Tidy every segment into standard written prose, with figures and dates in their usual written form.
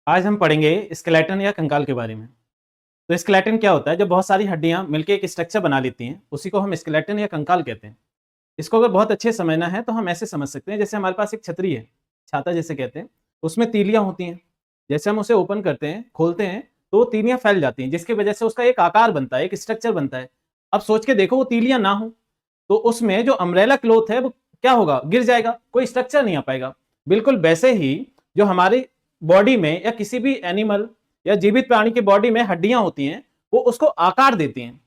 आज हम पढ़ेंगे स्केलेटन या कंकाल के बारे में। तो स्केलेटन क्या होता है? जब बहुत सारी हड्डियां मिलकर एक स्ट्रक्चर बना लेती हैं, उसी को हम स्केलेटन या कंकाल कहते हैं। इसको अगर बहुत अच्छे से समझना है तो हम ऐसे समझ सकते हैं, जैसे हमारे पास एक छतरी है, छाता जैसे कहते हैं, उसमें तीलियां होती हैं। जैसे हम उसे ओपन करते हैं, खोलते हैं, तो वो तीलियां फैल जाती हैं, जिसकी वजह से उसका एक आकार बनता है, एक स्ट्रक्चर बनता है। अब सोच के देखो, वो तीलियां ना हो तो उसमें जो अम्ब्रेला क्लॉथ है वो क्या होगा? गिर जाएगा, कोई स्ट्रक्चर नहीं आ पाएगा। बिल्कुल वैसे ही जो हमारी बॉडी में या किसी भी एनिमल या जीवित प्राणी की बॉडी में हड्डियां होती हैं, वो उसको आकार देती हैं।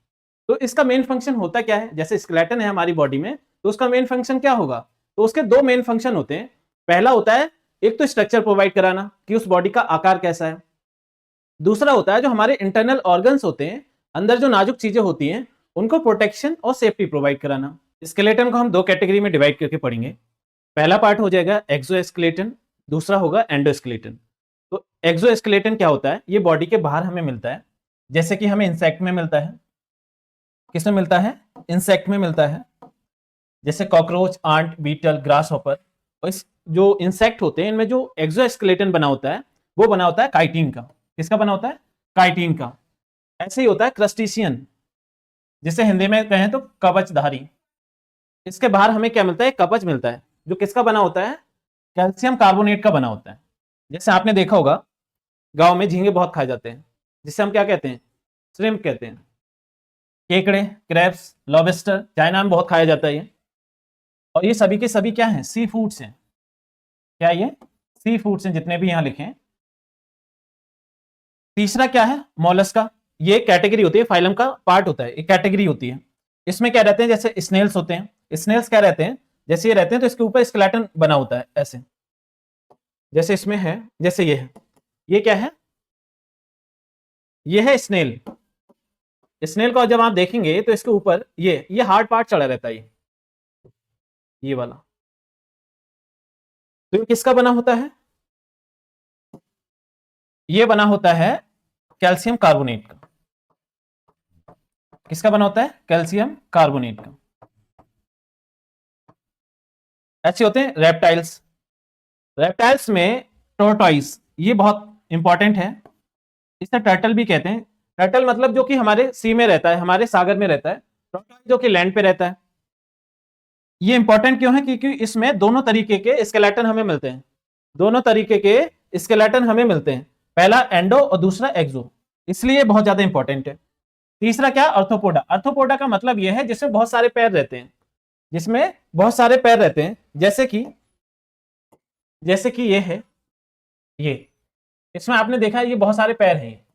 तो इसका मेन फंक्शन होता क्या है? जैसे स्केलेटन है हमारी बॉडी में, तो उसका मेन फंक्शन क्या होगा? तो उसके दो मेन फंक्शन होते हैं। पहला होता है एक तो स्ट्रक्चर प्रोवाइड कराना कि उस बॉडी का आकार कैसा है। दूसरा होता है जो हमारे इंटरनल ऑर्गन्स होते हैं, अंदर जो नाजुक चीजें होती हैं, उनको प्रोटेक्शन और सेफ्टी प्रोवाइड कराना। स्केलेटन को हम दो कैटेगरी में डिवाइड करके पढ़ेंगे। पहला पार्ट हो जाएगा एक्सोस्केलेटन, दूसरा होगा एंडोस्केलेटन। तो एक्सोस्केलेटन क्या होता है? ये बॉडी के बाहर हमें मिलता है, जैसे कि हमें इंसेक्ट में मिलता है। किसमें मिलता है? इंसेक्ट में मिलता है, जैसे cockroach, ant, beetle, grasshopper. और इस जो इंसेक्ट होते हैं, इनमें जो एक्सोस्केलेटन बना होता है, वो बना होता है काइटिन का। किसका बना होता है? काइटिन का। ऐसे ही होता है क्रस्टेशियन, जिसे हिंदी में कहें तो कवचधारी। इसके बाहर हमें क्या मिलता है? कवच मिलता है, जो किसका बना होता है? कैल्शियम कार्बोनेट का बना होता है। जैसे आपने देखा होगा, गांव में झींगे बहुत खाए जाते हैं, जिसे हम क्या कहते हैं? श्रिम्प कहते हैं। केकड़े, क्रैब्स, लॉबस्टर, चाइना में बहुत खाया जाता है ये। और ये सभी के सभी क्या हैं? सी फूड्स हैं। क्या ये? सी फूड्स हैं, जितने भी यहां लिखे हैं। तीसरा क्या है? मोलस्का। ये कैटेगरी होती है, फाइलम का पार्ट होता है, एक कैटेगरी होती है। इसमें क्या रहते हैं? जैसे स्नेल्स होते हैं। स्नेल्स क्या रहते हैं? जैसे ये रहते हैं तो इसके ऊपर स्केलेटन बना होता है ऐसे, जैसे इसमें है, जैसे ये है। ये क्या है? ये है स्नेल। स्नेल को जब आप देखेंगे तो इसके ऊपर ये हार्ड पार्ट चढ़ा रहता है, ये वाला। तो ये किसका बना होता है? ये बना होता है कैल्शियम कार्बोनेट का। किसका बना होता है? कैल्शियम कार्बोनेट का। ऐसे होते हैं रेप्टाइल्स। रेप्टाइल्स में टोर्टॉइस, ये बहुत इंपॉर्टेंट है। इसे टर्टल भी कहते हैं। टर्टल मतलब जो कि हमारे सी में रहता है, हमारे सागर में रहता है। टोर्टॉइस जो कि लैंड पे रहता है। ये इंपॉर्टेंट क्यों है? क्योंकि इसमें दोनों तरीके के स्केलेटन हमें मिलते हैं। दोनों तरीके के स्केलेटन हमें मिलते हैं, पहला एंडो और दूसरा एक्सो, इसलिए बहुत ज्यादा इंपॉर्टेंट है। तीसरा क्या? अर्थोपोडा। अर्थोपोडा का मतलब यह है जिसमें बहुत सारे पैर रहते हैं, जिसमें बहुत सारे पैर रहते हैं, जैसे कि ये है, ये इसमें आपने देखा है ये बहुत सारे पैर हैं।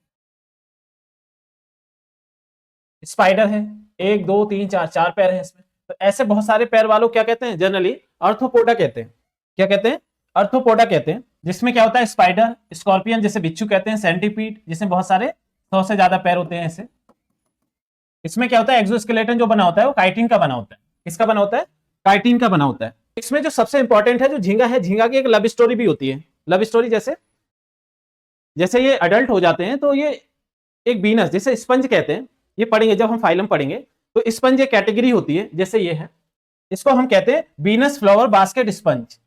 स्पाइडर है, एक दो तीन चार, चार पैर हैं इसमें। तो ऐसे बहुत सारे पैर वालों क्या कहते हैं? जनरली अर्थोपोडा कहते हैं। क्या कहते हैं? अर्थोपोडा कहते हैं। जिसमें क्या होता है? स्पाइडर, स्कॉर्पियन जिसे बिच्छू कहते हैं, सेंटीपीड जिसमें बहुत सारे 100 से ज्यादा पैर होते हैं ऐसे। इसमें क्या होता है? एक्सोस्केलेटन जो बना होता है वो काइटिन का बना होता है। किसका बना होता है? काइटिन का बना होता है। इसमें जो सबसे इंपॉर्टेंट है, जो झींगा है, झींगा की एक लव स्टोरी भी होती है। लव स्टोरी जैसे जैसे ये अडल्ट हो जाते हैं तो ये एक बीनस, जैसे स्पंज कहते हैं, ये पढ़ेंगे जब हम फाइलम पढ़ेंगे। तो स्पंज एक कैटेगरी होती है, जैसे ये है, इसको हम कहते हैं बीनस फ्लावर बास्केट स्पंज।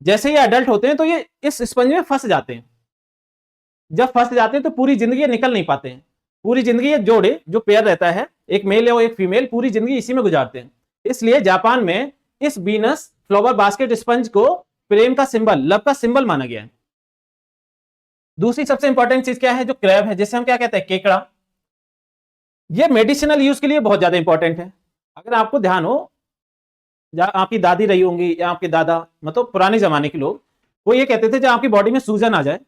जैसे ये अडल्ट होते हैं तो ये इस स्पंज में फंस जाते हैं। जब फंस जाते हैं तो पूरी जिंदगी ये निकल नहीं पाते हैं। पूरी जिंदगी ये जोड़े जो पेयर रहता है, एक मेल और एक फीमेल, पूरी जिंदगी इसी में गुजारते हैं। इसलिए जापान में इस बीनस फ्लावर बास्केट स्पंज को प्रेम का सिंबल, लव का सिंबल माना गया है। दूसरी सबसे इंपॉर्टेंट चीज क्या है? जो क्रैब है, जिसे हम क्या कहते हैं? केकड़ा। ये मेडिसिनल यूज के लिए बहुत ज्यादा इंपॉर्टेंट है। अगर आपको ध्यान हो, आपकी दादी रही होंगी या आपके दादा, मतलब पुराने जमाने के लोग, वो ये कहते थे जब आपकी बॉडी में सूजन आ जाए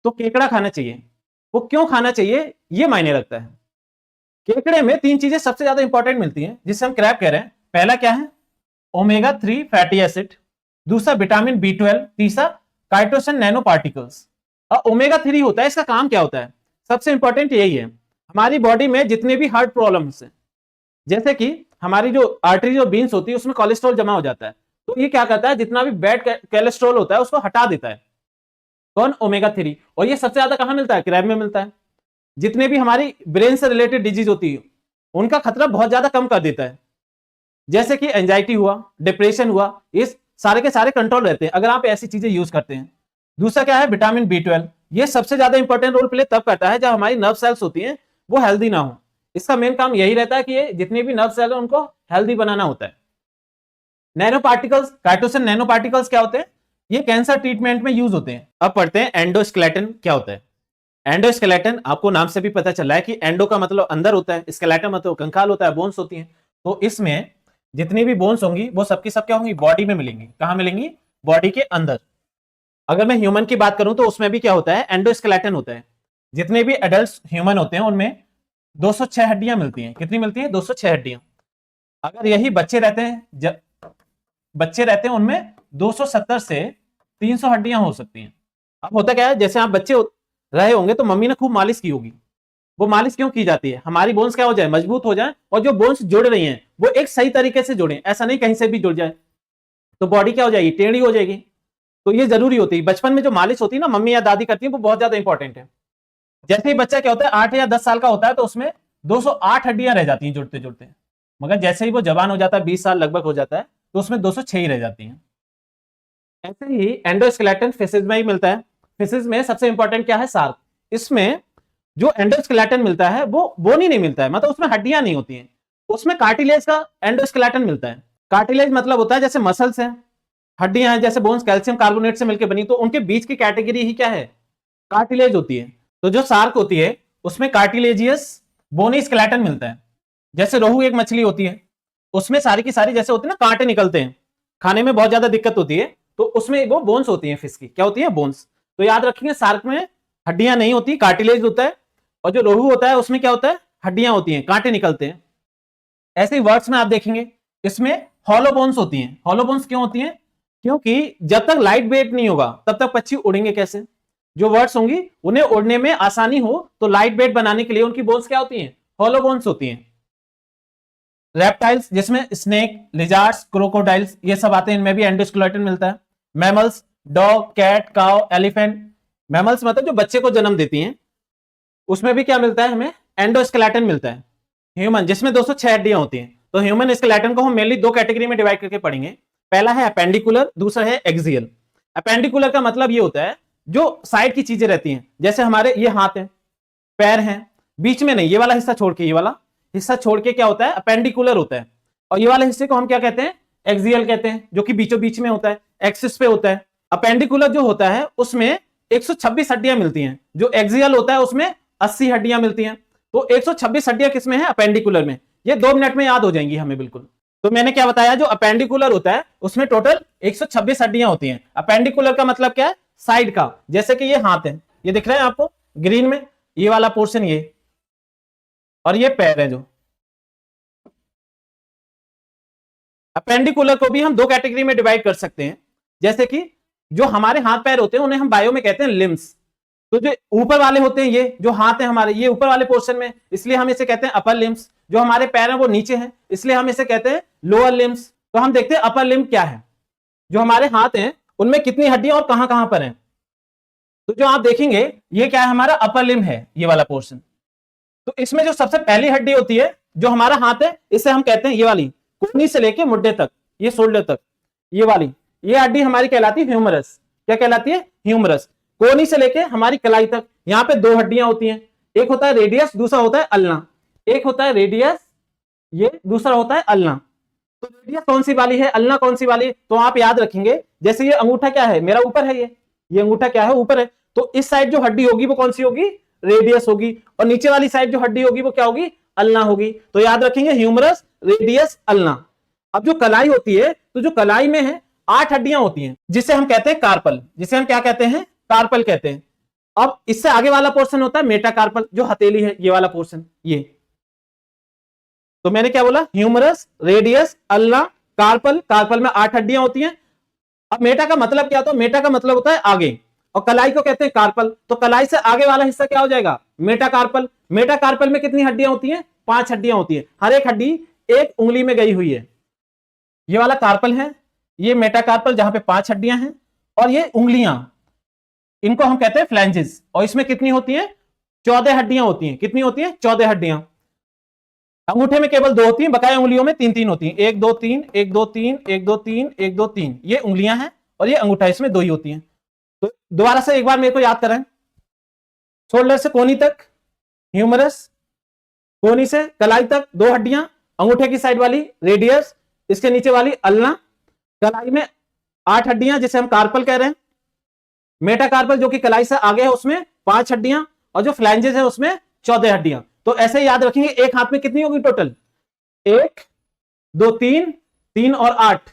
तो केकड़ा खाना चाहिए। वो क्यों खाना चाहिए ये मायने रखता है। केकड़े में तीन चीजें सबसे ज्यादा इंपॉर्टेंट मिलती हैं, जिससे हम क्रैब कह रहे हैं। पहला क्या है? ओमेगा 3 फैटी एसिड, दूसरा विटामिन B12, तीसरा काइटोसन नैनो पार्टिकल्स। और ओमेगा 3 होता है, इसका काम क्या होता है? सबसे इंपॉर्टेंट यही है, हमारी बॉडी में जितने भी हार्ट प्रॉब्लम्स हैं, जैसे कि हमारी जो आर्टरी और बीन्स होती है उसमें कोलेस्ट्रॉल जमा हो जाता है, तो ये क्या करता है? जितना भी बैड कोलेस्ट्रॉल होता है उसको हटा देता है। कौन? ओमेगा 3। और ये सबसे ज्यादा कहां मिलता है? क्रैब में मिलता है। जितने भी हमारी ब्रेन से रिलेटेड डिजीज होती है उनका खतरा बहुत ज्यादा कम कर देता है। जैसे कि एंजाइटी हुआ, डिप्रेशन हुआ, ये सारे के सारे कंट्रोल रहते हैं अगर आप ऐसी चीजें यूज करते हैं। दूसरा क्या है? Vitamin B12। ये सबसे ज्यादा इंपॉर्टेंट रोल प्ले तब करता है जब हमारी नर्व सेल्स होती हैं वो हेल्दी ना हो। इसका मेन काम यही रहता है कि ये जितने भी नर्व सेल है उनको हेल्दी बनाना होता है। नैनो पार्टिकल्स, काइटोसिन नैनो पार्टिकल्स क्या होते हैं? ये कैंसर ट्रीटमेंट में यूज होते हैं। अब पढ़ते हैं एंडोस्केलेटन क्या होता है। एंडोस्केलेटन आपको नाम से भी पता चल रहा है कि एंडो का मतलब अंदर होता है, स्केलेटन मतलब कंकाल होता है, बोन्स होती हैं। तो इसमें जितनी भी बोन्स होंगी वो सबकी सब क्या होंगी? बॉडी में मिलेंगी। कहां मिलेंगी? बॉडी के अंदर। अगर मैं ह्यूमन की बात करूं तो उसमें भी क्या होता है? एंडोस्केलेटन होता है। जितने भी एडल्ट ह्यूमन होते हैं उनमें 206 हड्डियां मिलती हैं। कितनी मिलती हैं? 206 हड्डियां। अगर यही बच्चे रहते हैं, बच्चे रहते हैं उनमें 270 से 300 हड्डियां हो सकती हैं। अब होता क्या है, जैसे आप बच्चे रहे होंगे तो मम्मी ने खूब मालिश की होगी। वो मालिश क्यों की जाती है? हमारी बोन्स क्या हो जाए? मजबूत हो जाए, और जो बोन्स जुड़ रही हैं वो एक सही तरीके से जुड़े, ऐसा नहीं कहीं से भी जुड़ जाए तो बॉडी क्या हो जाएगी? टेढ़ी हो जाएगी। तो ये जरूरी होती है। बचपन में जो मालिश होती है ना, मम्मी या दादी करती है, वो बहुत ज्यादा इंपॉर्टेंट है। जैसे ही बच्चा क्या होता है 8 या 10 साल का होता है तो उसमें 208 हड्डियां रह जाती हैं जुड़ते जुड़ते। मगर जैसे ही वो जवान हो जाता है, 20 साल लगभग हो जाता है, तो उसमें 206 ही रह जाती हैं। ऐसे ही एंडोस्केलेटन फिशेज में ही मिलता है। फिशेज में सबसे इंपॉर्टेंट क्या है? शार्क। इसमें जो एंडोस्केलेटन मिलता है वो बोन नहीं मिलता है, मतलब उसमें हड्डियां नहीं होती हैं। उसमें कार्टिलेज का एंडोस्केलेटन मिलता है। कार्टिलेज मतलब होता है जैसे मसल्स हैं, हड्डियां हैं, जैसे बोन्स कैल्शियम कार्बोनेट से मिलकर बनी, तो उनके बीच की कैटेगरी ही क्या है? कार्टिलेज होती है। तो जो शार्क होती है उसमें कार्टिलेजियस बोनी स्केलेटन मिलता है। जैसे रोहू एक मछली होती है, उसमें सारी की सारी जैसे होती है ना, कांटे निकलते हैं, खाने में बहुत ज्यादा दिक्कत होती है, तो उसमें वो बोन्स होती है। फिश की क्या होती है? बोन्स। तो याद रखेंगे शार्क में हड्डियां नहीं होती, कार्टिलेज होता है। और जो रोहू होता है उसमें क्या होता है? हड्डियां होती हैं, कांटे निकलते हैं। ऐसे ही वर्ड्स में आप देखेंगे इसमें हॉलो बोन्स होती हैं। हॉलो बोन्स क्यों होती हैं? क्योंकि जब तक लाइट वेट नहीं होगा तब तक पक्षी उड़ेंगे कैसे? जो वर्ड्स होंगी उन्हें उड़ने में आसानी हो तो लाइट वेट बनाने के लिए उनकी बोन्स क्या होती हैं? हॉलो बोन्स होती हैं। रेप्टाइल्स जिसमें स्नेक, लिजार्ड्स, क्रोकोडाइल्स ये सब आते हैं, इनमें भी एंडोस्केलेटन मिलता है। Mammals, dog, cat, cow, elephant. Mammals मतलब जो बच्चे को जन्म देती हैं, उसमें भी क्या मिलता है हमें? एंडोस्केलेटन मिलता है। ह्यूमन जिसमें 206 हड्डियां होती हैं, तो ह्यूमन स्केलेटन को हम मेनली दो कैटेगरी में डिवाइड करके पढ़ेंगे। पहला है अपेंडिकुलर, दूसरा है एक्सियल। अपेंडिकुलर का मतलब ये होता है जो साइड की चीजें रहती हैं, जैसे हमारे ये हाथ है, पैर हैं, बीच में नहीं, ये वाला हिस्सा छोड़ के, ये वाला हिस्सा छोड़ के क्या होता है? अपेंडिकुलर होता है। और ये वाले हिस्से को हम क्या कहते हैं? एक्सियल कहते हैं, जो कि बीचों बीच में होता है, एक्सिस पे होता है। अपेंडिकुलर जो होता है उसमें 126 हड्डियां मिलती हैं, जो एक्सियल होता है उसमें 80 हड्डियां मिलती हैं। तो 126 हड्डियां किसमें है? अपेंडिकुलर में। ये 2 मिनट में याद हो जाएंगी हमें बिल्कुल। तो मैंने क्या बताया, जो अपेंडिकुलर होता है उसमें टोटल 126 हड्डियां होती हैं। अपेंडिकुलर का मतलब क्या है? साइड का। जैसे कि ये हाथ है, ये दिख रहा है आपको ग्रीन में, ये वाला पोर्शन ये, और ये पैर है जो। अपेंडिकुलर को भी हम दो कैटेगरी में डिवाइड कर सकते हैं। जैसे कि जो हमारे हाथ पैर होते हैं उन्हें हम बायो में कहते हैं लिम्स। तो जो ऊपर वाले होते हैं, ये जो हाथ है हमारे, ये ऊपर वाले पोर्शन में, इसलिए हम इसे कहते हैं अपर लिम्स। जो हमारे पैर हैं वो नीचे हैं, इसलिए हम इसे कहते हैं लोअर लिम्स। तो हम देखते हैं अपर लिम क्या है। जो हमारे हाथ हैं उनमें कितनी हड्डियां और कहां कहां पर हैं। तो जो आप देखेंगे ये क्या है? हमारा अपर लिम है, ये वाला पोर्शन। तो इसमें जो सबसे पहली हड्डी होती है, जो हमारा हाथ है, इसे हम कहते हैं ये वाली, कोहनी से लेके मुड्ढे तक, ये शोल्डर तक, ये वाली, ये हड्डी हमारी कहलाती है ह्यूमरस। क्या कहलाती है? ह्यूमरस। कोहनी से लेके हमारी कलाई तक यहां पे दो हड्डियां होती हैं, एक होता है रेडियस, दूसरा होता है अल्ना। एक होता है रेडियस, ये दूसरा होता है अल्ना। तो रेडियस कौन सी वाली है, अल्ना कौन सी वाली? तो आप याद रखेंगे, जैसे ये अंगूठा क्या है मेरा, ऊपर है, ये अंगूठा क्या है? ऊपर है। तो इस साइड जो हड्डी होगी वो कौन सी होगी? रेडियस होगी। और नीचे वाली साइड जो हड्डी होगी वो क्या होगी? अल्ना होगी। तो याद रखेंगे ह्यूमरस, रेडियस, अल्ना। अब जो कलाई होती है, तो जो कलाई में है 8 हड्डियां होती हैं, जिसे हम कहते हैं कार्पल, जिसे हम क्या कहते हैं? कार्पल कहते हैं। अब इससे आगे वाला पोर्शन होता है मेटाकार्पल, जो हथेली है, ये वाला पोर्शन, ये। तो मैंने क्या बोला? Humerus, radius, ulna, carpal. Carpal में 8 हड्डियां होती हैं। अब मेटा का मतलब क्या होता है? मेटा का मतलब होता है आगे, और कलाई को कहते हैं कार्पल। तो कलाई से आगे वाला हिस्सा क्या हो जाएगा? मेटाकार्पल। मेटाकार्पल में कितनी हड्डियां होती हैं? 5 हड्डियां होती हैं। हर एक हड्डी एक उंगली में गई हुई है। ये वाला कार्पल है, ये मेटाकार्पल जहां पे 5 हड्डियां हैं, और ये उंगलियां, इनको हम कहते हैं फ्लैंजेस। और इसमें कितनी होती हैं? 14 हड्डियां होती हैं। कितनी होती हैं? 14 हड्डियां। अंगूठे में केवल 2 होती हैं, बकाया उंगलियों में 3-3 होती हैं। 1 2 3, 1 2 3, 1 2 3, 1 2 3, ये उंगलियां हैं, और ये अंगूठा, इसमें 2 ही होती हैं। तो दोबारा से एक बार मेरे को याद करें, शोल्डर से कोनी तक ह्यूमरस, कोनी से कलाई तक 2 हड्डियां, अंगूठे की साइड वाली रेडियस, इसके नीचे वाली अल्ना, कलाई में 8 हड्डियां जिसे हम कार्पल कह रहे हैं, मेटाकार्पल जो कि कलाई से आगे है उसमें 5 हड्डियां, और जो फ्लैंजेस है उसमें 14 हड्डियां। तो ऐसे याद रखेंगे, एक हाथ में कितनी होगी टोटल, 1 2 3, 3 और 8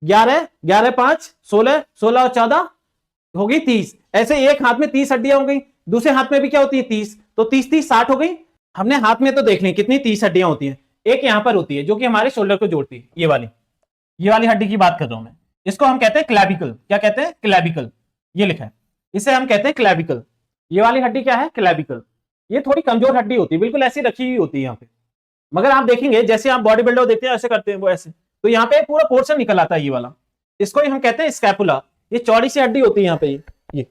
11, 11 5 16, 16 और 14 होगी 30। ऐसे एक हाथ में 30 हड्डियां हो गई, दूसरे हाथ में भी क्या होती है 30, तो 30 30 60 हो गई। हमने हाथ में तो देख ली कितनी 30 हड्डियां होती हैं। एक यहां पर होती है जो कि हमारे शोल्डर को जोड़ती है, ये वाली हड्डी की बात कर रहा हूं मैं। इसको हम कहते हैं क्लैविकल। क्या कहते हैं, क्लैविकल, ये लिखा है, इसे हम कहते हैं क्लैविकल। ये वाली हड्डी क्या है, क्लैविकल। ये थोड़ी कमजोर हड्डी होती है, बिल्कुल ऐसी रखी हुई होती है यहाँ पे, मगर आप देखेंगे जैसे आप बॉडी बिल्डर देखते हैं ऐसे करते हैं वो ऐसे, तो यहाँ पे पूरा पोर्शन निकल आता है ये वाला, इसको ही हम कहते हैं स्कैपुला। ये चौड़ी सी हड्डी होती है यहाँ पे, ये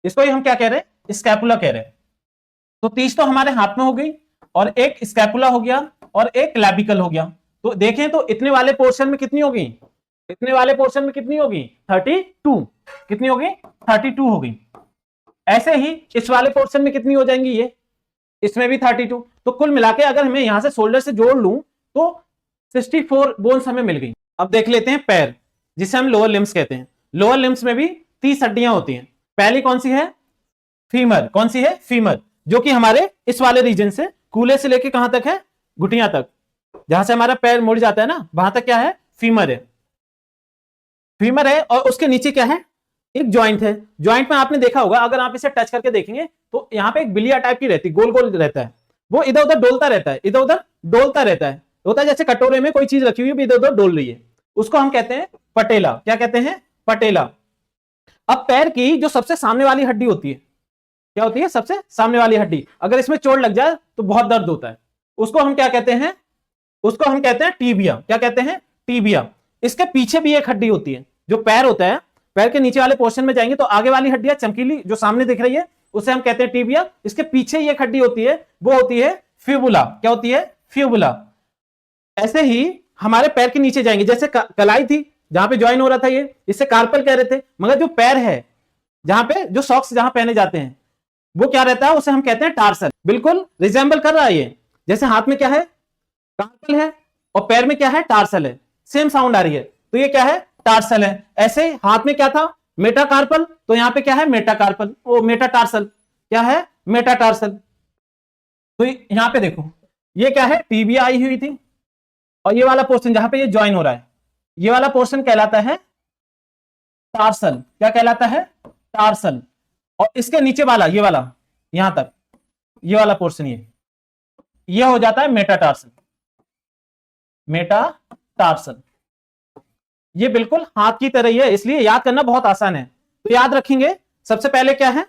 इसको ही हम क्या कह रहे हैं, स्कैपुला कह रहे हैं। तो 30 तो हमारे हाथ में हो गई, और एक स्कैपुला हो गया, और एक क्लैविकल हो गया। तो देखें तो इतने वाले पोर्शन में कितनी होगी, इतने वाले पोर्शन में कितनी होगी 32, कितनी होगी 32 हो गई। ऐसे ही इस वाले पोर्शन में कितनी हो जाएंगी, ये इसमें भी 32। तो कुल मिला के अगर हमें यहां से शोल्डर से जोड़ लूं तो 64 बोन्स हमें मिल गई। अब देख लेते हैं पैर, जिसे हम लोअर लिम्स कहते हैं। लोअर लिम्स में भी 30 हड्डियां होती हैं। पहली कौन सी है, फीमर। कौन सी है, फीमर, जो कि हमारे इस वाले रीजन से कूल्हे से लेके कहां तक है, घुटिया तक, जहां से हमारा पैर मुड़ जाता है ना, वहां तक क्या है, फीमर है। फीमर है, और उसके नीचे क्या है, एक जॉइंट है। जॉइंट में आपने देखा होगा, अगर आप इसे टच करके देखेंगे तो यहाँ पे एक बिलिया टाइप की रहती है, गोल गोल रहता है, वो इधर उधर डोलता रहता है, इधर उधर डोलता रहता है, होता है जैसे कटोरे में कोई चीज रखी हुई है इधर उधर डोल रही है, उसको हम कहते हैं पटेला। क्या कहते हैं, पटेला। अब पैर की जो सबसे सामने वाली हड्डी होती है, क्या होती है, सबसे सामने वाली हड्डी, अगर इसमें चोट लग जाए तो बहुत दर्द होता है, उसको हम क्या कहते हैं, उसको हम कहते हैं टीबिया। क्या कहते हैं, टीबिया। इसके पीछे भी एक हड्डी होती है, जो पैर होता है, पैर के नीचे वाले पोर्शन में जाएंगे तो आगे वाली हड्डियां चमकीली जो सामने दिख रही है उसे हम कहते हैं टीबिया। इसके पीछे ये एक हड्डी होती है, वो होती है फ्यूबुला। क्या होती है, फ्यूबुला। ऐसे ही हमारे पैर के नीचे जाएंगे, जैसे कलाई थी जहां पे ज्वाइन हो रहा था, ये इससे कार्पल कह रहे थे, मगर जो पैर है जहां पे जो सॉक्स जहां पहने जाते हैं वो क्या रहता है, उसे हम कहते हैं टार्सल। बिल्कुल रिजेंबल कर रहा है ये, जैसे हाथ में क्या है, कार्पल है, और पैर में क्या है, टार्सल है, सेम साउंड आ रही है, तो ये क्या है, टार्सल है। ऐसे हाथ में क्या था, मेटाकार्पल, तो यहां पे क्या है, मेटाकार्पल, वो मेटाटार्सल, क्या है, मेटाटार्सल। तो यहां पे देखो ये क्या है, टीबिया आई हुई थी, और ये वाला पोर्शन जहां पे ये ज्वाइन हो रहा है, ये वाला पोर्शन कहलाता है टार्सल। क्या कहलाता है, टार्सल। और इसके नीचे वाला ये वाला यहां तक ये वाला पोर्शन ये हो जाता है मेटाटार्सल। मेटाटार्सल ये बिल्कुल हाथ की तरह ही है, इसलिए याद करना बहुत आसान है। तो याद रखेंगे, सबसे पहले क्या है,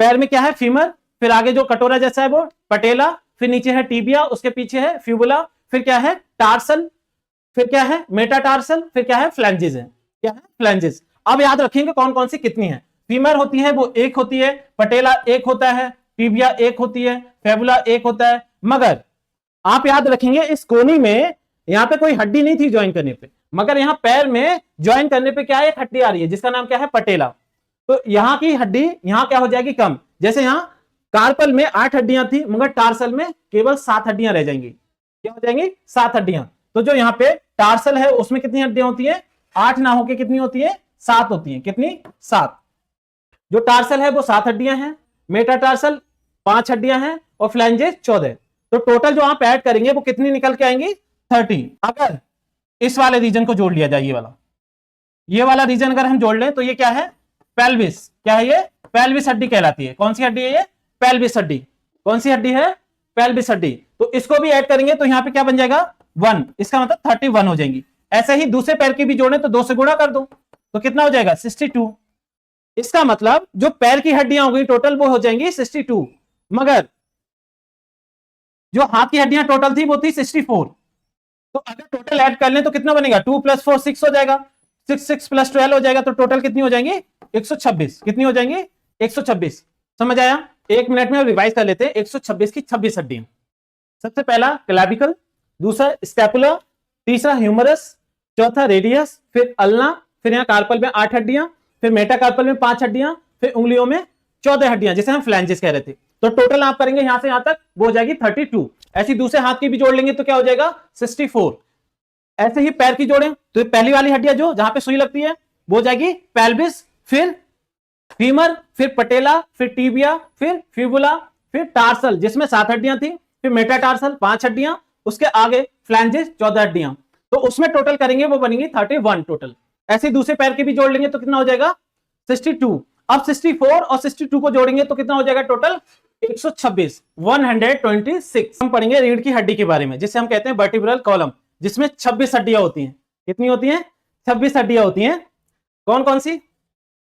पैर में क्या है, फीमर, फिर आगे जो कटोरा जैसा है वो पटेला, फिर नीचे है टीबिया, उसके पीछे है फ्यूबुला, फिर क्या है, टार्सल, फिर क्या है, मेटाटार्सल, फिर क्या है, फ्लैंजेस है। क्या है, फ्लैंजेस। अब याद रखेंगे कौन कौन सी कितनी है। फीमर होती है वो एक होती है, पटेला एक होता है, टीबिया एक होती है, फेबुला एक होता है। मगर आप याद रखेंगे इस कोनी में यहां पे कोई हड्डी नहीं थी ज्वाइन करने पे, मगर यहां पैर में ज्वाइन करने पे क्या है, एक हड्डी आ रही है जिसका नाम क्या है, पटेला। तो यहां की हड्डी यहां क्या हो जाएगी, कम। जैसे यहां कार्पल में 8 हड्डियां थी, मगर टार्सल में केवल 7 हड्डियां रह जाएंगी। क्या हो जाएंगी, 7 हड्डियां। तो जो यहाँ पे टार्सल है उसमें कितनी हड्डियां होती है, 8 ना होके कितनी होती है, 7 होती है। कितनी, 7। जो टार्सल है वो 7 हड्डियां हैं, मेटाटार्सल 5 हड्डियां हैं, और फ्लैंजेस 14। तो टोटल जो आप ऐड करेंगे वो कितनी निकल के आएंगी, 30। अगर इस वाले रीजन को जोड़ लिया जाए, ये वाला रीजन अगर हम जोड़ लें तो ये क्या है, पेल्विस। क्या है ये, पेल्विस हड्डी कहलाती है। कौन सी हड्डी है ये, पेल्विस हड्डी। कौन सी हड्डी है, पेल्विस हड्डी। तो इसको भी ऐड करेंगे तो यहां पे क्या बन जाएगा, 1। इसका मतलब 31 हो जाएंगी। ऐसे ही दूसरे पैर की भी जोड़े तो 2 से गुणा कर दो तो कितना हो जाएगा, 62। इसका मतलब जो पैर की हड्डियां हो गई टोटल वो हो जाएंगी 62, मगर जो हाथ की हड्डियां टोटल थी वो थी 64। तो अगर टोटल ऐड कर लें तो कितना बनेगा, 2 + 4 6 हो जाएगा, 6 + 12 हो जाएगा, तो टोटल कितनी हो जाएंगी, 126। कितनी हो जाएंगी, 126। समझ आया। 1 मिनट में रिवाइज कर लेते हैं। 126 की 26 हड्डियां। सबसे पहला क्लैविकल, दूसरा स्कैपुला, तीसरा ह्यूमरस, चौथा रेडियस, फिर अल्ना, फिर यहाँ कार्पल में 8 हड्डियां, फिर मेटाकार्पल में 5 हड्डियां, फिर उंगलियों में 14 हड्डियां जिसे हम फ्लैंजेस कह रहे थे। तो टोटल आप करेंगे यहां से यहां तक, वो हो जाएगी 32। ऐसी दूसरे हाथ की भी जोड़ लेंगे तो क्या हो जाएगा 64। ऐसे ही पैर की जोड़ें तो पहली वाली हड्डियां जो जहां पे सुई लगती है वो हो जाएगी पेल्विस, फिर फीमर, फिर पटेला, फिर टीबिया, फिर फिबुला, फिर टार्सल जिसमें 7 हड्डियां थी, फिर मेटाटार्सल 5 हड्डियां, उसके आगे फ्लैंजेस 14 हड्डियां। तो उसमें टोटल करेंगे वो बनेगी 31 टोटल। ऐसे दूसरे पैर के भी जोड़ लेंगे तो कितना हो जाएगा 62। अब 64 और 62 को जोड़ेंगे तो कितना हो जाएगा टोटल 126, 126। हम पढ़ेंगे रीढ़ की हड्डी के बारे में जिसे हम कहते हैं वर्टिब्रल कॉलम, जिसमें 26 हड्डियां होती हैं। कितनी होती हैं 26 हड्डियां होती हैं। कौन कौन सी,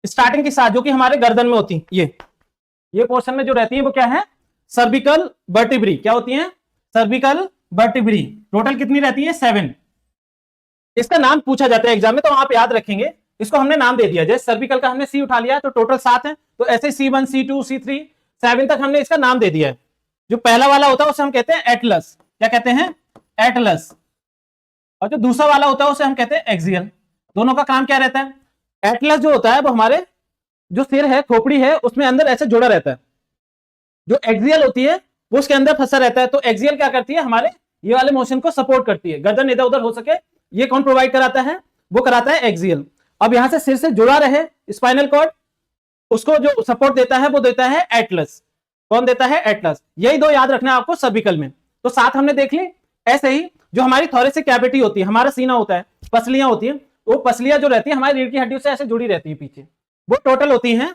स्टार्टिंग के साथ जो कि हमारे गर्दन में होती है, ये पोर्शन में जो रहती है वो क्या है सर्विकल वर्टिब्री। क्या होती है सर्विकल वर्टिब्री। टोटल कितनी रहती है 7। इसका नाम पूछा जाता है एग्जाम में तो आप याद रखेंगे। इसको हमने नाम दे दिया, जैसे सर्विकल का हमने सी उठा लिया तो टोटल 7 है, तो ऐसे C1 C2 C3 7 तक हमने इसका नाम दे दिया है। जो पहला वाला होता है उसे हम कहते हैं एटलस। क्या कहते हैं एटलस। और जो दूसरा वाला होता है उसे हम कहते हैं एक्सियल। दोनों का काम क्या रहता है, एटलस जो होता है वो हमारे जो सिर है खोपड़ी है उसमें अंदर ऐसे जुड़ा रहता है, जो एक्सियल होती है वो उसके अंदर फंसा रहता है। तो एक्सियल क्या करती है हमारे ये वाले मोशन को सपोर्ट करती है, गर्दन इधर उधर हो सके, ये कौन प्रोवाइड कराता है वो कराता है एक्सियल। अब यहां से सिर से जुड़ा रहे स्पाइनल कॉर्ड, उसको जो सपोर्ट देता है वो देता है एटलस। कौन देता है एटलस। यही दो याद रखना है आपको सर्विकल में। तो 7 हमने देख ली। ऐसे ही जो हमारी थोरेसिक कैविटी होती है, हमारा सीना होता है, पसलियां होती है, वो पसलियां जो रहती है हमारी रीढ़ की हड्डियों से ऐसे जुड़ी रहती है पीछे, वो टोटल होती हैं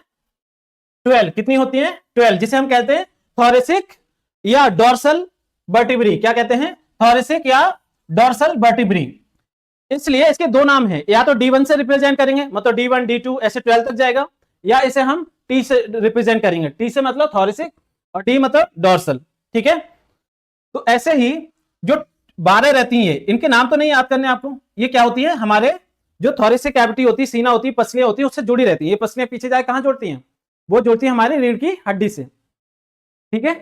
12। कितनी होती हैं 12, जिसे हम कहते हैं थोरेसिक या डोर्सल वर्टिब्री। क्या कहते हैं थोरेसिक या डोर्सल वर्टिब्री। इसलिए इसके दो नाम हैं, या तो D1 से रिप्रेजेंट करेंगे मतलब D1 D2 ऐसे 12 तक जाएगा, या इसे हम T से रिप्रेजेंट करेंगे। T से मतलब थोरेसिक और D मतलब डोर्सल। ठीक है, तो ऐसे ही जो 12 रहती है इनके नाम तो नहीं याद करने आपको। ये क्या होती है हमारे जो थोरेसिक कैविटी होती है, सीना होती है, पसलियां होती है, उससे जुड़ी रहती है। ये पसलियां पीछे जाए कहां जोड़ती हैं, वो जोड़ती है हमारी रीढ़ की हड्डी से। ठीक है,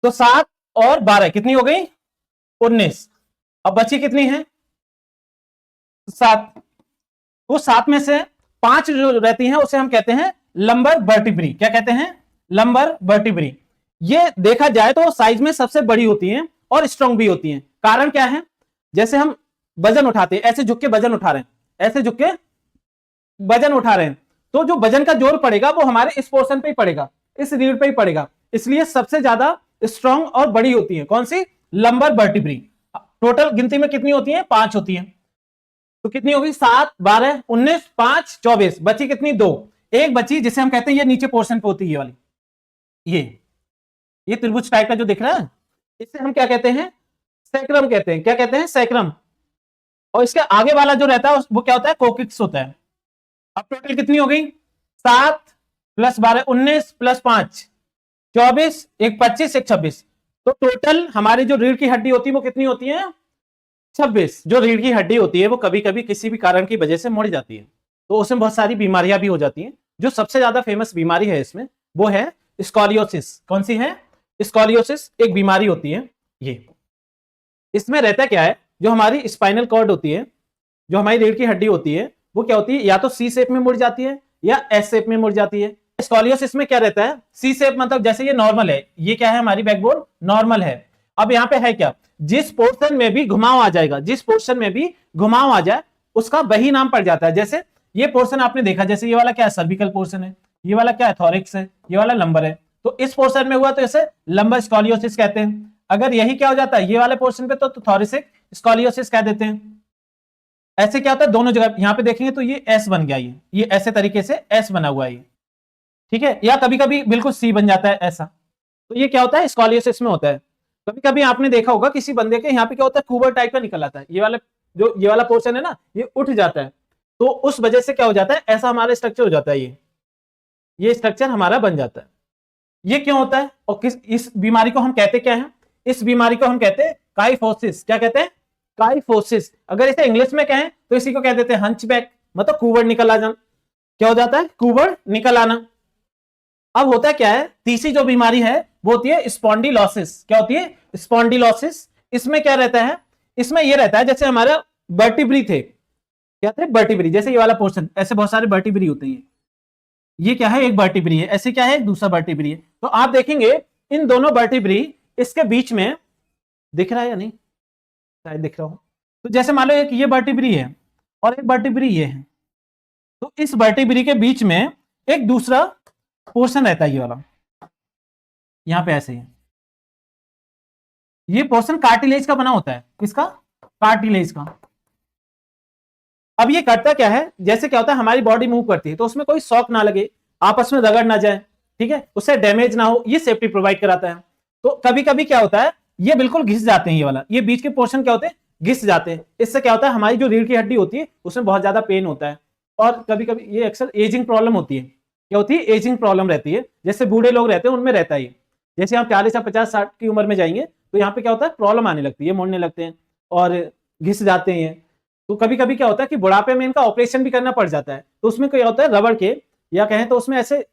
तो 7 और 12 कितनी हो गई 19। अब बची कितनी है 7। वो 7 में से 5 जो रहती हैं उसे हम कहते हैं लंबर वर्टिब्री। क्या कहते हैं लंबर वर्टिब्री। ये देखा जाए तो साइज में सबसे बड़ी होती हैं और स्ट्रांग भी होती हैं। कारण क्या है, जैसे हम वजन उठाते हैं, ऐसे झुक के वजन उठा रहे हैं, ऐसे झुक के वजन उठा रहे हैं, तो जो वजन का जोर पड़ेगा वो हमारे इस पोर्शन पे ही पड़ेगा, इस रीढ़ पे ही पड़ेगा। इसलिए सबसे ज्यादा स्ट्रांग और बड़ी होती है कौन सी लंबर वर्टिब्री। टोटल गिनती में कितनी होती है 5 होती है। तो कितनी होगी 7 12 19 5 24, बची कितनी 2। एक बची जिसे हम कहते हैं ये नीचे पोर्शन पे होती है, ये वाली, ये त्रिभुज टाइप का जो दिख रहा है, इससे हम क्या कहते हैं सैक्रम कहते हैं। क्या कहते हैं सैक्रम। और इसके आगे वाला जो रहता है वो क्या होता है कोकिक्स होता है। अब टोटल कितनी हो गई 7 + 12 19 + 5 24, एक 25 एक 26। तो टोटल हमारी जो रीढ़ की हड्डी होती है वो कितनी होती है 26। जो रीढ़ की हड्डी होती है वो कभी कभी किसी भी कारण की वजह से मुड़ जाती है, तो उसमें बहुत सारी बीमारियां भी हो जाती हैं। जो सबसे ज्यादा फेमस बीमारी है इसमें वो है स्कॉलियोसिस। कौन सी है स्कॉलियोसिस एक बीमारी होती है। ये इसमें रहता क्या है, जो हमारी स्पाइनल कॉर्ड होती है, जो हमारी रीढ़ की हड्डी होती है, वो क्या होती है या तो सी शेप में मुड़ जाती है या एस शेप में मुड़ जाती है। स्कॉलियोसिस में क्या रहता है सी शेप मतलब जैसे ये नॉर्मल है, ये क्या है हमारी बैकबोन नॉर्मल है। अब यहाँ पे है क्या, जिस पोर्शन में भी घुमाव आ जाएगा, जिस पोर्शन में भी घुमाव आ जाए उसका वही नाम पड़ जाता है। जैसे ये पोर्शन आपने देखा, जैसे ये वाला क्या है सर्विकल पोर्शन है, ये वाला क्या है थोरिक्स है, ये वाला लंबर है, तो इस पोर्शन में हुआ तो इसे लंबर स्कॉलियोसिस कहते हैं। अगर यही क्या हो जाता है ये वाले पोर्शन पे तो थोरिसिक स्कॉलियोसिस कह देते हैं। ऐसे क्या होता है दोनों जगह, यहां पे देखेंगे तो ये एस बन गया, ये ऐसे तरीके से एस बना हुआ है, ठीक है, या कभी कभी बिल्कुल सी बन जाता है ऐसा। तो ये क्या होता है स्कॉलियोसिस में होता है। कभी कभी आपने देखा होगा किसी बंदे के यहाँ पे क्या होता है कुबर टाइप का निकल आता है, ये वाला जो ये वाला पोर्शन है ना ये उठ जाता है, तो उस वजह से क्या हो जाता है ऐसा हमारा स्ट्रक्चर हो जाता है, ये स्ट्रक्चर हमारा बन जाता है। ये क्यों होता है और किस इस बीमारी को हम कहते क्या है, इस बीमारी को हम कहते हैं काइफोसिस। क्या कहते हैं काइफोसिस। अगर इसे इंग्लिश में कहें तो इसी को कह देते हैं हंचबैक, मतलब कुबड़ निकल आ जाना। क्या हो जाता है कुबड़ निकल आना। अब होता है क्या है तीसरी जो बीमारी है वो होती है स्पॉन्डिलोसिस। क्या होती है स्पॉन्डिलोसिस। इसमें क्या रहता है, इसमें यह रहता है जैसे हमारा वर्टिब्री थे, क्या थे वर्टिब्री, जैसे ये वाला पोर्शन, ऐसे बहुत सारे वर्टिब्री होते हैं। ये क्या है एक वर्टिब्री है, ऐसे क्या है एक दूसरा वर्टिब्री है। तो आप देखेंगे इन दोनों वर्टिब्री इसके बीच में, दिख रहा है या नहीं, शायद दिख रहा हो, तो जैसे मान लो एक ये वर्टिब्री है और एक वर्टिब्री ये है, तो इस वर्टिब्री के बीच में एक दूसरा पोर्शन रहता है, ये वाला यहां पे ऐसे ही, ये पोर्शन कार्टिलेज का बना होता है, किसका, कार्टिलेज का। अब ये करता क्या है, जैसे क्या होता है हमारी बॉडी मूव करती है तो उसमें कोई शॉक ना लगे, आपस में रगड़ ना जाए, ठीक है, उससे डैमेज ना हो, ये सेफ्टी प्रोवाइड कराता है। तो कभी कभी क्या होता है ये बिल्कुल घिस जाते हैं, ये वाला, ये बीच के पोर्शन क्या होते हैं, घिस जाते हैं। इससे क्या होता है हमारी जो रीढ़ की हड्डी होती है उसमें बहुत ज्यादा पेन होता है। और कभी कभी ये अक्सर एजिंग प्रॉब्लम होती है, क्या होती है, एजिंग प्रॉब्लम रहती है, जैसे बूढ़े लोग रहते हैं उनमें रहता है। जैसे हम 40 या 50-60 की उम्र में जाएंगे तो यहाँ पे क्या होता है, प्रॉब्लम आने लगती है, मुड़ने लगते हैं और घिस जाते हैं। तो कभी कभी क्या होता है कि बुढ़ापे में इनका ऑपरेशन भी करना पड़ जाता है, तो उसमें क्या होता है, रबड़ के या कहें तो उसमें ऐसे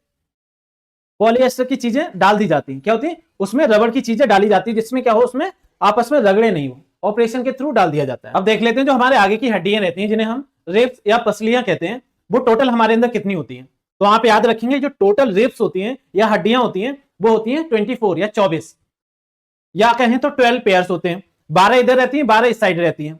पॉलिएस्टर की चीजें डाल दी जाती हैं, क्या होती है, उसमें रबड़ की चीजें डाली जाती है, जिसमें क्या हो, उसमें आपस में रगड़े नहीं हो, ऑपरेशन के थ्रू डाल दिया जाता है। अब देख लेते हैं जो हमारे आगे की हड्डियां रहती हैं, जिन्हें हम रिब्स या पसलियां कहते हैं, वो टोटल हमारे अंदर कितनी होती हैं। तो आप याद रखेंगे जो टोटल रिब्स होती हैं या हड्डियां होती हैं वो होती हैं 24 या 24, या कहें तो 12 पेयर्स होते हैं। 12 इधर रहती हैं, 12 इस साइड रहती हैं,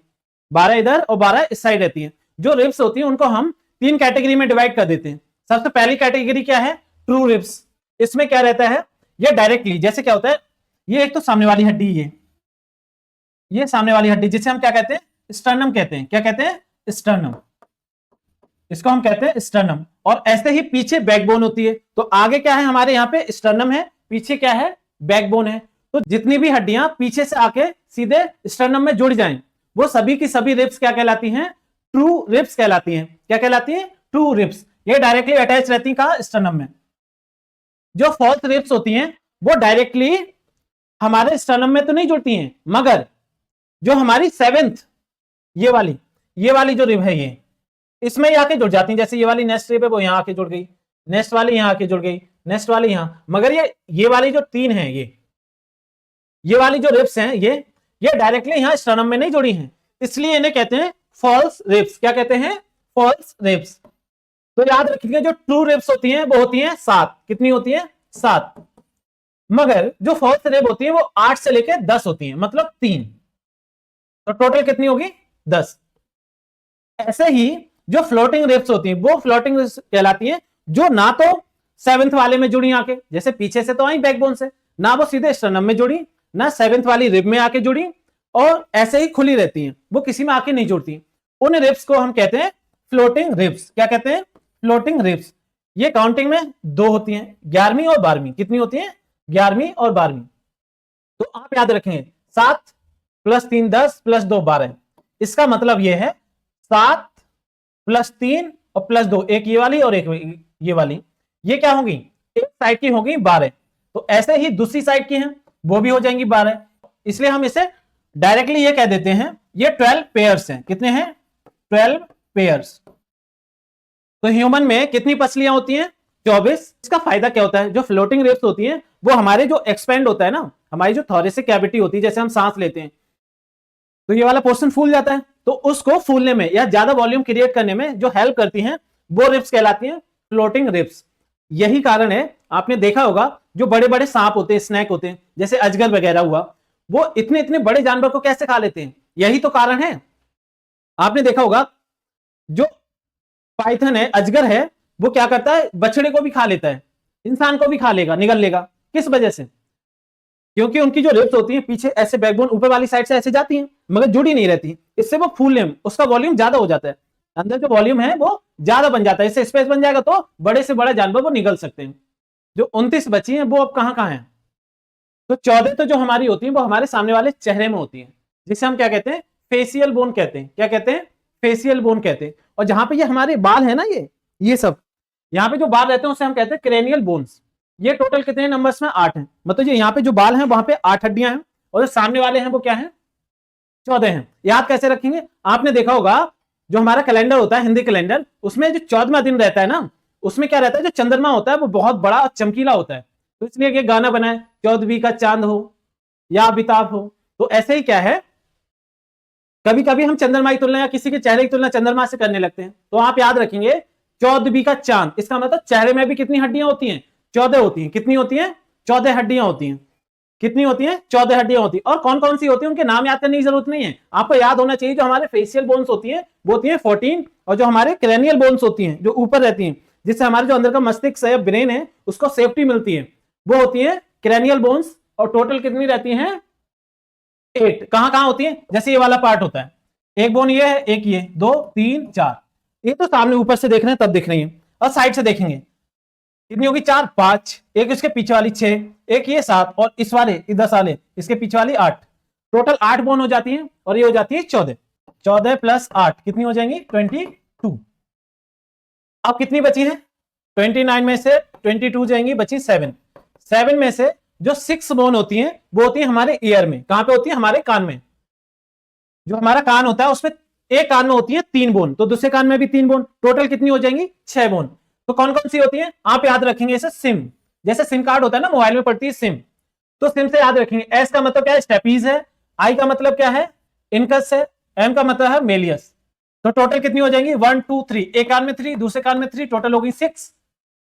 12 इधर और 12 इस साइड रहती हैं। जो रिब्स होती हैं उनको हम 3 कैटेगरी में डिवाइड कर देते हैं। सबसे पहली कैटेगरी क्या है, ट्रू रिब्स। इसमें क्या रहता है, ये डायरेक्टली, जैसे क्या होता है, ये एक तो सामने वाली हड्डी, ये सामने वाली हड्डी जिसे हम क्या कहते हैं, स्टर्नम कहते हैं। क्या कहते हैं, स्टर्नम, इसको हम कहते हैं स्टर्नम। और ऐसे ही पीछे बैकबोन होती है। तो आगे क्या है हमारे यहाँ पे स्टर्नम है, पीछे क्या है, बैकबोन है। तो जितनी भी हड्डियां पीछे से आके सीधे स्टर्नम में जुड़ जाएं, वो सभी की सभी रिब्स क्या कहलाती हैं, ट्रू रिब्स कहलाती हैं। क्या कहलाती हैं, ट्रू रिब्स। ये डायरेक्टली अटैच रहती हैं कहां, स्टर्नम में। जो फॉल्स रिब्स होती हैं वो डायरेक्टली हमारे स्टर्नम में तो नहीं जुड़ती हैं, मगर जो हमारी 7th ये वाली जो रिब है, ये इसमें ही आके जुड़ जाती हैं। जैसे ये वाली नेक्स्ट रिब है वो यहां आके जुड़ गई, नेक्स्ट वाली यहां आके जुड़ गई, नेक्स्ट वाली यहां। मगर ये वाली जो 3 है, ये वाली जो रिब्स हैं, ये डायरेक्टली यहां स्टर्नम में नहीं जुड़ी हैं, इसलिए इन्हें कहते हैं फॉल्स रिब्स। क्या कहते हैं, फॉल्स रिब्स। तो याद रखिएगा जो ट्रू रिब्स होती हैं वो होती हैं 7। कितनी होती हैं, 7। मगर जो फॉल्स रिब होती है वो 8 से लेकर 10 होती है, मतलब 3। तो टोटल कितनी होगी, 10। ऐसे ही जो फ्लोटिंग रिब्स होती हैं वो फ्लोटिंग रिब्स कहलाती हैं, जो ना तो 7th वाले में जुड़ी आके, जैसे पीछे से तो आई बैकबोन से, ना वो सीधे स्टर्नम में जुड़ी, ना 7th वाली रिब में आके जुड़ी, और ऐसे ही खुली रहती हैं, वो किसी में आके नहीं जुड़ती। उन रिब्स को हम कहते हैं फ्लोटिंग रिब्स। क्या कहते हैं, फ्लोटिंग रिब्स। ये काउंटिंग में 2 होती हैं, 11वीं और 12वीं। कितनी होती हैं, 11वीं और 12वीं। तो आप याद रखेंगे 7 + 3 10 + 2 12। इसका मतलब यह है 7 + 3 और +2, एक ये वाली और एक ये वाली, ये क्या होगी, एक साइड की होगी 12। तो ऐसे ही दूसरी साइड की हैं वो भी हो जाएंगी 12। इसलिए हम इसे डायरेक्टली ये कह देते हैं ये 12 पेयर्स हैं। कितने हैं, 12 पेयर्स। तो ह्यूमन में कितनी पसलियां होती हैं, 24। इसका फायदा क्या होता है, जो फ्लोटिंग रिब्स होती हैं वो हमारे जो एक्सपेंड होता है ना, हमारी जो थोरेसिक कैविटी होती है, जैसे हम सांस लेते हैं तो ये वाला पोर्शन फूल जाता है, तो उसको फूलने में या ज्यादा वॉल्यूम क्रिएट करने में जो हेल्प करती हैं वो रिब्स कहलाती हैं फ्लोटिंग रिब्स। यही कारण है, आपने देखा होगा जो बड़े बड़े सांप होते हैं, स्नैक होते हैं, जैसे अजगर वगैरह हुआ, वो इतने इतने बड़े जानवर को कैसे खा लेते हैं, यही तो कारण है। आपने देखा होगा जो पाइथन है, अजगर है, वो क्या करता है, बछड़े को भी खा लेता है, इंसान को भी खा लेगा, निगल लेगा। किस वजह से, क्योंकि उनकी जो रिब्स होती है पीछे ऐसे बैकबोन ऊपर वाली साइड से ऐसे जाती हैं, मगर जुड़ी नहीं रहती। इससे वो फूलने में उसका वॉल्यूम ज्यादा हो जाता है, अंदर जो वॉल्यूम है वो ज्यादा बन जाता है, इससे स्पेस बन जाएगा तो बड़े से बड़ा जानवर वो निगल सकते हैं। जो 29 बची हैं वो अब कहां हैं, तो 14 तो जो हमारी होती है वो हमारे सामने वाले चेहरे में होती है, जिसे हम क्या कहते हैं, फेसियल बोन कहते हैं। क्या कहते हैं, फेसियल बोन कहते हैं। और जहां पे ये हमारे बाल है ना, ये सब यहाँ पे जो बाल रहते हैं उसे हम कहते हैं क्रेनियल बोन्स। ये टोटल कितने नंबर्स में, 8 हैं। मतलब यहाँ पे जो बाल हैं वहां पे 8 हड्डियां हैं, और जो सामने वाले हैं वो क्या है, 14 हैं। याद कैसे रखेंगे, आपने देखा होगा जो हमारा कैलेंडर होता है, हिंदी कैलेंडर, उसमें जो 14वां दिन रहता है ना, उसमें क्या रहता है, जो चंद्रमा होता है वो बहुत बड़ा और चमकीला होता है। तो इसलिए ये गाना बना है, 14वीं का चांद हो या अमिताभ हो। तो ऐसे ही क्या है, कभी कभी हम चंद्रमा की तुलना या किसी के चेहरे की तुलना चंद्रमा से करने लगते हैं। तो आप याद रखेंगे 14वीं का चांद, इसका मतलब चेहरे में भी कितनी हड्डियां होती हैं, 14 होती हैं। कितनी होती हैं, 14 हड्डियां होती हैं। कितनी होती है? 14 हड्डियां होती है। और कौन कौन सी होती है उनके नाम याद करने की जरूरत नहीं है, आपको याद होना चाहिए जो हमारे फेशियल बोन्स होती है वो होती है 14, और जो हमारे क्रेनियल बोन्स होती हैं जो ऊपर रहती हैं जिससे हमारे जो अंदर का मस्तिष्क है ब्रेन है उसको सेफ्टी मिलती है, वो होती है क्रेनियल बोन्स। और टोटल कितनी रहती हैं? 8। कहां कहां होती है? जैसे ये वाला पार्ट होता है, एक बोन ये है, एक ये, 2 3 4, ये तो सामने ऊपर से देख रहे हैं तब दिख रही है, और साइड से देखेंगे कितनी होगी? 4 5, एक इसके पीछे वाली 6, एक ये 7, और इस वाले 10 वाले इसके पीछे वाली 8। टोटल 8 बोन हो जाती है, और ये हो जाती है 14। 14 प्लस 8 कितनी हो जाएंगी? 22। अब कितनी बची है? 29 में से 22 जाएंगी, बची 7। 7 में से जो 6 बोन होती हैं वो होती है हमारे ईयर में। कहां पे होती है? हमारे कान में। जो हमारा कान होता है उसमें एक कान में होती है 3 बोन, तो दूसरे कान में भी 3 बोन, टोटल कितनी हो जाएंगी? 6 बोन। तो कौन कौन सी होती है आप याद रखेंगे इसे? सिम, जैसे सिम कार्ड होता है ना मोबाइल में पड़ती है सिम, तो सिम से याद रखेंगे। एस का मतलब क्या है? स्टेपीज है। आई का मतलब क्या है? इनकस है। एम का मतलब है मेलियस। तो टोटल कितनी हो जाएंगी? 1 2 3, एक कान में 3, दूसरे कान में 3, टोटल हो गई 6।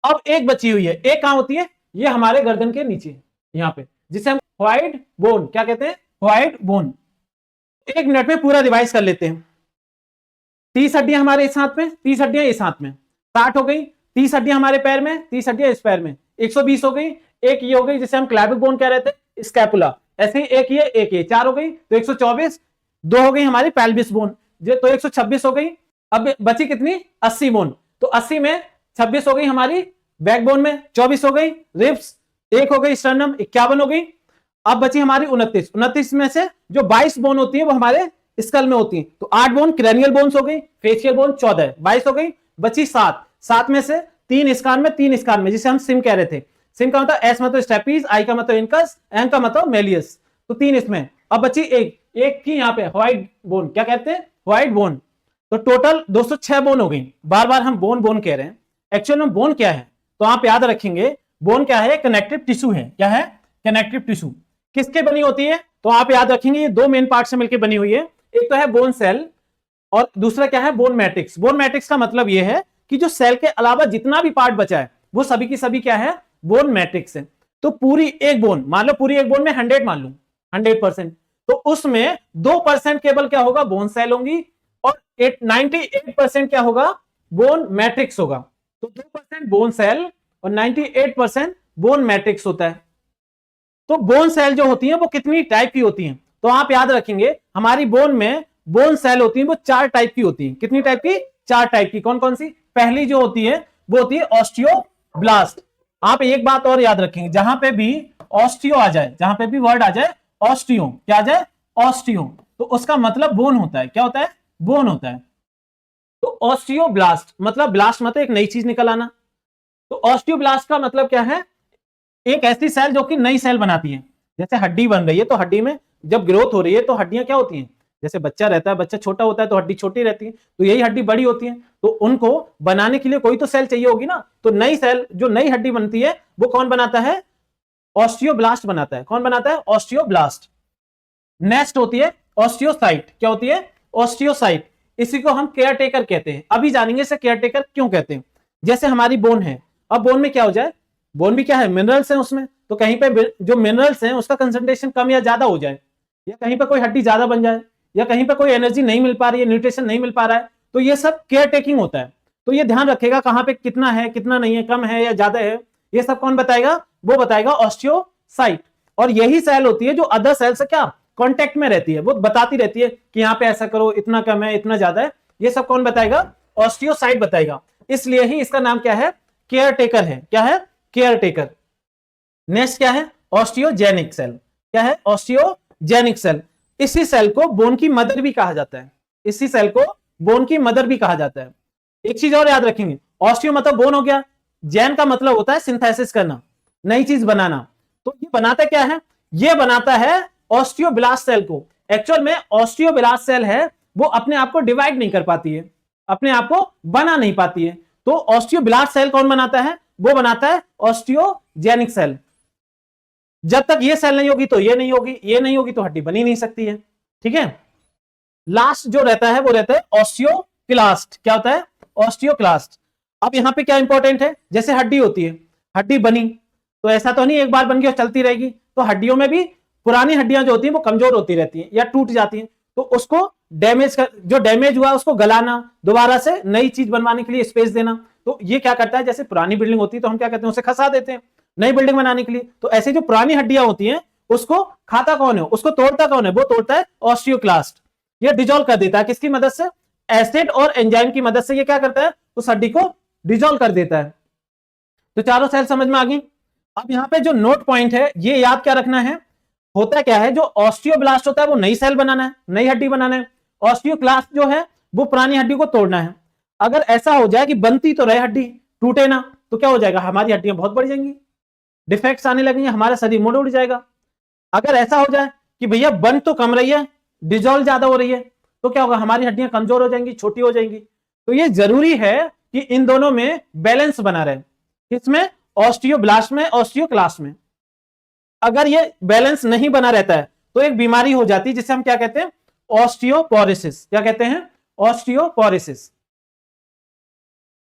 अब एक बची हुई है, एक कहां होती है? ये हमारे गर्दन के नीचे यहां पे, जिसे हम व्हाइट बोन क्या कहते हैं? White bone. 1 मिनट में पूरा रिवाइज कर लेते हैं। 30 हड्डियां हमारे इस हाथ में, 30 हड्डियां इस हाथ में, 60 हो गई। 30 हड्डियां हमारे पैर में, 30 हड्डियां इस पैर में, 120 हो गई। एक ये हो गई जिसे हम क्लैविक बोन कह रहे थे, स्कैपुला। ऐसे ही एक ये 4 हो गई, तो 124। 2 हो गई हमारी पेल्विस बोन, तो 126 हो गई। अब बची कितनी? 80 बोन। तो 80 में 26 हो गई हमारी बैकबोन में, 24 हो गई रिब्स, 1 हो गई स्टर्नम, 51 हो गई। अब बची हमारी 29। 29 में से जो 22 बोन होती है वो हमारे स्कल में होती है, तो 8 बोन क्रेनियल बोन्स हो गई, फेशियल बोन 14, 22 हो गई, बची 7। 7 में से 3 इस कान में, 3 इस कान में, जिसे हम सिम कह रहे थे। सिम का मतलब एस मतलब स्टेपीज, आई का मतलब इनकस, एम का मतलब मेलियस, तो 3 इसमें। अब बची एक की यहाँ पे व्हाइट बोन, क्या कहते हैं? White bone. तो टोटल 206 बोन हो गई। बार बार हम बोन बोन कह रहे हैं, एक्चुअल में बोन क्या है तो आप याद रखेंगे, बोन क्या है? कनेक्टिव टिश्यू है। क्या है? Connective tissue. किसके बनी होती है? तो आप याद रखेंगे ये 2 मेन पार्ट से मिलकर बनी हुई है। एक तो है बोन सेल, और दूसरा क्या है? Bone matrix. बोन मैट्रिक्स का मतलब यह है कि जो सेल के अलावा जितना भी पार्ट बचा है वो सभी की सभी क्या है? बोन मैट्रिक्स है। तो पूरी एक बोन, मान लो पूरी एक बोन में 100 मान लो, 100%, तो उसमें 2% केवल क्या होगा? बोन सेल होंगी, और 98% क्या होगा? बोन मैट्रिक्स होगा। तो 2% बोन सेल और 98% बोन मैट्रिक्स होता है। तो बोन सेल जो होती है वो कितनी टाइप की होती हैं? तो आप याद रखेंगे हमारी बोन में बोन सेल होती है वो 4 टाइप की होती है। कितनी टाइप की? 4 टाइप की। कौन कौन सी? पहली जो होती है वो होती है ऑस्टियोब्लास्ट। आप एक बात और याद रखेंगे, जहां पे भी ऑस्टियो आ जाए, जहां पे भी वर्ड आ जाए ऑस्टियो, क्या आ जाए? ऑस्टियो, तो उसका मतलब बोन होता है। क्या होता है? बोन होता है। तो ऑस्टियोब्लास्ट मतलब, ब्लास्ट मतलब एक नई चीज निकल आना, तो ऑस्टियोब्लास्ट का मतलब क्या है? एक ऐसी सेल जो कि नई सेल बनाती है। जैसे हड्डी बन रही है तो हड्डी में जब ग्रोथ हो रही है तो हड्डियां क्या होती हैं? जैसे बच्चा रहता है, बच्चा छोटा होता है तो हड्डी छोटी रहती है, तो यही हड्डी बड़ी होती है, तो उनको बनाने के लिए कोई तो सेल चाहिए होगी ना। तो नई सेल, जो नई हड्डी बनती है वो कौन बनाता है? ऑस्टियोब्लास्ट बनाता है। कौन बनाता है? ऑस्टियोब्लास्ट। नेक्स्ट होती है ऑस्टियोसाइट। क्या होती है? ऑस्टियोसाइट। इसी को हम केयर टेकर कहते हैं। अभी जानेंगे इसे केयर टेकर क्यों कहते हैं। जैसे हमारी बोन है, अब बोन में क्या हो जाए? बोन भी क्या है? मिनरल्स हैं उसमें, तो कहीं पे जो मिनरल्स हैं उसका कंसंट्रेशन कम या ज्यादा हो जाए, या कहीं पे कोई हड्डी ज्यादा बन जाए, या कहीं पे कोई एनर्जी नहीं मिल पा रही है, न्यूट्रिशन नहीं मिल पा रहा है, तो ये सब केयर टेकिंग होता है। तो ये ध्यान रखेगा कहां पे कितना है, कितना नहीं है, कम है या ज्यादा है, ये सब कौन बताएगा? वो बताएगा ऑस्टियोसाइट। और यही सेल होती है जो अदर सेल से क्या कांटेक्ट में रहती है, वो बताती रहती है कि यहां पे ऐसा करो, इतना कम है, इतना ज्यादा है, ये सब कौन बताएगा? ऑस्टियोसाइट बताएगा। इसलिए ही इसका नाम क्या है? केयर टेकर है। क्या है? Care taker. नेक्स्ट क्या है? Osteogenic cell. क्या है? Osteogenic cell. इसी सेल को बोन की मदर भी कहा जाता है। इसी सेल को बोन की मदर भी कहा जाता है। एक चीज और याद रखेंगे, ऑस्टियो मतलब बोन हो गया, जैन का मतलब होता है सिंथेसिस करना, नई चीज बनाना। तो ये बनाता क्या है? ये बनाता है ऑस्टियोब्लास्ट सेल को। एक्चुअल में ऑस्टियोब्लास्ट सेल है वो अपने आप को डिवाइड नहीं कर पाती है, अपने आप को बना नहीं पाती है। तो ऑस्टियोब्लास्ट सेल कौन बनाता है? वो बनाता है ऑस्टियोजेनिक सेल। जब तक ये सेल नहीं होगी तो ये नहीं होगी, ये नहीं होगी तो हड्डी बनी नहीं सकती है। ठीक है। लास्ट जो रहता है वो रहता है ऑस्टियोक्लास्ट। क्या होता है? ऑस्टियोक्लास्ट। अब यहां पे क्या इंपॉर्टेंट है? जैसे हड्डी होती है, हड्डी बनी तो ऐसा तो नहीं एक बार बन गई और चलती रहेगी, तो हड्डियों में भी पुरानी हड्डियां जो होती हैं वो कमजोर होती रहती हैं या टूट जाती हैं, तो उसको जो डैमेज हुआ उसको गलाना, दोबारा से नई चीज बनवाने के लिए स्पेस देना। तो ये क्या करता है, जैसे पुरानी बिल्डिंग होती है तो हम क्या कहते हैं, उसे खसा देते हैं नई बिल्डिंग बनाने के लिए। तो ऐसे जो पुरानी हड्डियां होती हैं उसको खाता कौन है, उसको तोड़ता कौन है, वो तोड़ता है ऑस्टियोक्लास्ट। ये डिजोल्व कर देता है किसकी मदद से, एसिड और एंजाइम की मदद से। ये क्या करता है, उस हड्डी को डिजोल्व कर देता है। तो चारों सेल समझ में आ गई। अब यहां पे जो नोट पॉइंट है ये याद क्या रखना है, होता क्या है, जो ऑस्टियोब्लास्ट होता है वो नई सेल बनाना है, नई हड्डी बनाना है। ऑस्टियोक्लास्ट जो है वो पुरानी हड्डी को तोड़ना है। अगर ऐसा हो जाए कि बनती तो रहे हड्डी, टूटे ना, तो क्या हो जाएगा, हमारी हड्डियां बहुत बढ़ जाएंगी, डिफेक्ट्स आने लगेंगे, हमारा शरीर मुड़ उड़ जाएगा। अगर ऐसा हो जाए कि भैया बन तो कम रही है, डिजोल्व ज्यादा हो रही है, तो क्या होगा, हमारी हड्डियां कमजोर हो जाएंगी, छोटी हो जाएंगी। तो ये जरूरी है कि इन दोनों में बैलेंस बना रहे, किसमें, ऑस्टियोब्लास्ट में, ऑस्टियोक्लास्ट में। अगर ये बैलेंस नहीं बना रहता है तो एक बीमारी हो जाती है जिसे हम क्या कहते हैं, ऑस्टियोपोरोसिस। क्या कहते हैं, ऑस्टियोपोरोसिस।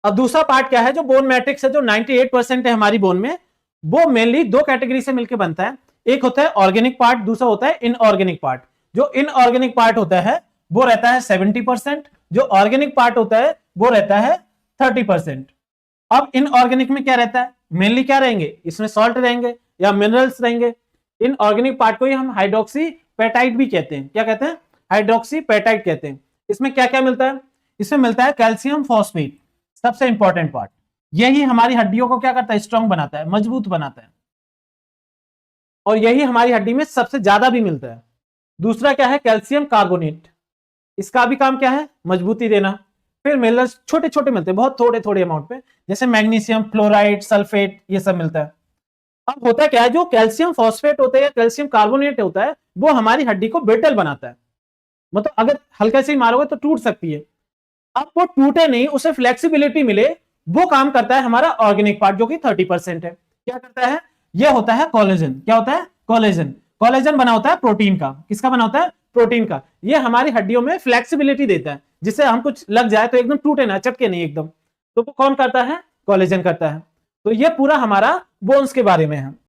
अब दूसरा पार्ट क्या है, जो बोन मैट्रिक्स है, जो 98% है हमारी बोन में, वो मेनली दो कैटेगरी से मिलकर बनता है। एक होता है ऑर्गेनिक पार्ट, दूसरा होता है इनऑर्गेनिक पार्ट। जो इनऑर्गेनिक पार्ट होता है वो रहता है 70%, जो ऑर्गेनिक पार्ट होता है वो रहता है 30%। अब इनऑर्गेनिक में क्या रहता है, मेनली क्या रहेंगे, इसमें सॉल्ट रहेंगे या मिनरल्स रहेंगे। इनऑर्गेनिक पार्ट को ही हम हाइड्रोक्सी पेटाइट भी कहते हैं। क्या कहते हैं, हाइड्रोक्सी पेटाइट कहते हैं। इसमें क्या क्या मिलता है, इसमें मिलता है कैल्शियम फॉस्फेट, सबसे इंपॉर्टेंट पार्ट। यही हमारी हड्डियों को क्या करता है, स्ट्रांग बनाता है, मजबूत बनाता है, और यही हमारी हड्डी में सबसे ज्यादा भी मिलता है। दूसरा क्या है, कैल्शियम कार्बोनेट, इसका भी काम क्या है, मजबूती देना। फिर मिनरल्स छोटे छोटे मिलते हैं, बहुत थोड़े थोड़े अमाउंट पे, जैसे मैग्नीशियम, फ्लोराइड, सल्फेट, ये सब मिलता है। अब होता क्या है, जो कैल्शियम फॉस्फेट होता है या कैल्शियम कार्बोनेट होता है वो हमारी हड्डी को ब्रिटल बनाता है, मतलब अगर हल्के से ही मारोगे तो टूट सकती है। अब वो टूटे नहीं, उसे फ्लेक्सिबिलिटी मिले, वो काम करता है हमारा ऑर्गेनिक पार्ट जो कि 30% है। क्या करता है, ये होता है कोलेजन। क्या होता है, कोलेजन। कोलेजन बना होता है प्रोटीन का, किसका बना होता है, प्रोटीन का। ये हमारी हड्डियों में फ्लेक्सिबिलिटी देता है, जिससे हम कुछ लग जाए तो एकदम टूटे ना, चटके नहीं एकदम। तो वो कौन करता है, कोलेजन करता है। तो ये पूरा हमारा बोन्स के बारे में है।